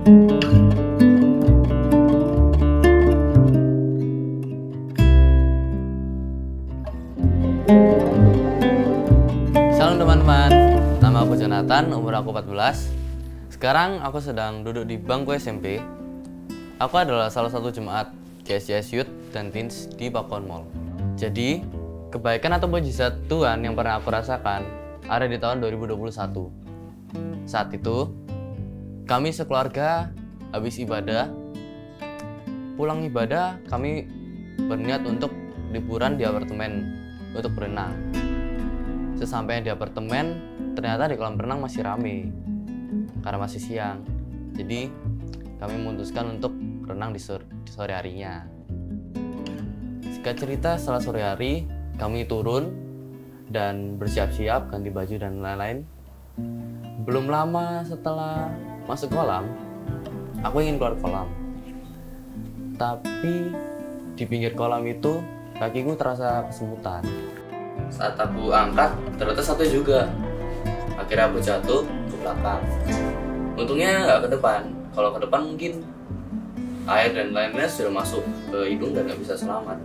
Salam teman-teman, nama aku Jonathan, umur aku 14. Sekarang aku sedang duduk di bangku SMP. Aku adalah salah satu jemaat GSJS Youth dan Teens di Pakuan Mall. Jadi, kebaikan atau mujizat Tuhan yang pernah aku rasakan ada di tahun 2021. Saat itu, kami sekeluarga habis ibadah. Pulang ibadah, kami berniat untuk liburan di apartemen untuk berenang. Sesampainya di apartemen, ternyata di kolam renang masih rame karena masih siang. Jadi kami memutuskan untuk renang di sore harinya. Singkat cerita, setelah sore hari kami turun dan bersiap-siap ganti baju dan lain-lain. Belum lama setelah masuk kolam, aku ingin keluar kolam. Tapi di pinggir kolam itu kakiku terasa kesemutan. Saat aku angkat, ternyata satu juga. Akhirnya aku jatuh ke belakang. Untungnya nggak ke depan. Kalau ke depan mungkin air dan lain-lain sudah masuk ke hidung dan nggak bisa selamat.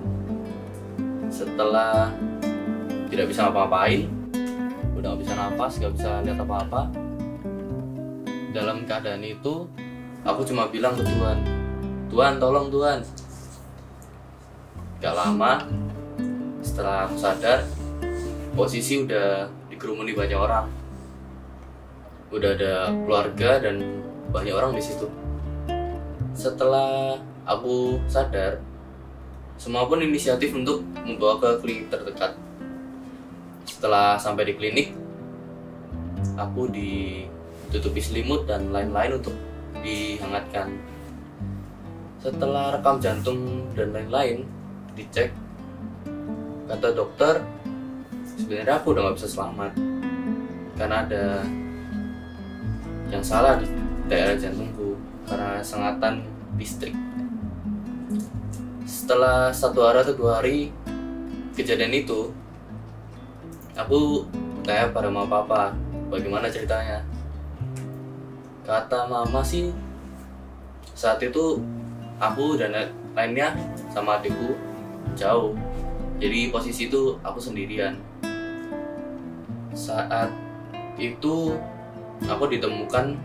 Setelah tidak bisa ngapa-ngapain, udah nggak bisa nafas, nggak bisa lihat apa-apa. Dalam keadaan itu, aku cuma bilang ke Tuhan, "Tuhan, tolong Tuhan." Gak lama, setelah aku sadar, posisi udah dikerumuni banyak orang. Udah ada keluarga dan banyak orang di situ. Setelah aku sadar, semua pun inisiatif untuk membawa ke klinik terdekat. Setelah sampai di klinik, aku ditutupi selimut dan lain-lain untuk dihangatkan. Setelah rekam jantung dan lain-lain dicek, kata dokter sebenarnya aku udah gak bisa selamat karena ada yang salah di daerah jantungku karena sengatan listrik. Setelah 1 hari atau 2 hari kejadian itu, aku tanya pada mama papa bagaimana ceritanya. Kata mama sih, saat itu aku dan lainnya sama adikku jauh, jadi posisi itu aku sendirian. Saat itu aku ditemukan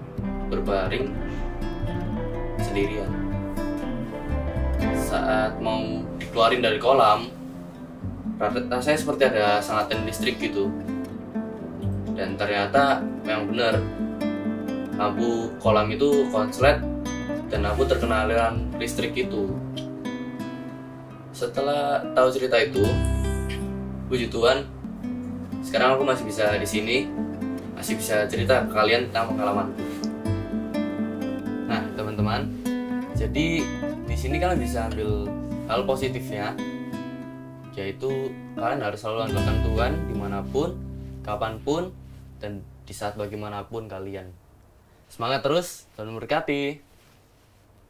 berbaring sendirian. Saat mau dikeluarin dari kolam, rasanya seperti ada sengatan listrik gitu. Dan ternyata memang benar, lampu kolam itu konslet dan aku terkena aliran listrik itu. Setelah tahu cerita itu, puji Tuhan, sekarang aku masih bisa di sini, masih bisa cerita ke kalian tentang pengalamanku. Nah, teman-teman, jadi di sini kalian bisa ambil hal positifnya, yaitu kalian harus selalu andalkan Tuhan dimanapun, kapanpun, dan di saat bagaimanapun kalian. Semangat terus, Tuhan memberkati.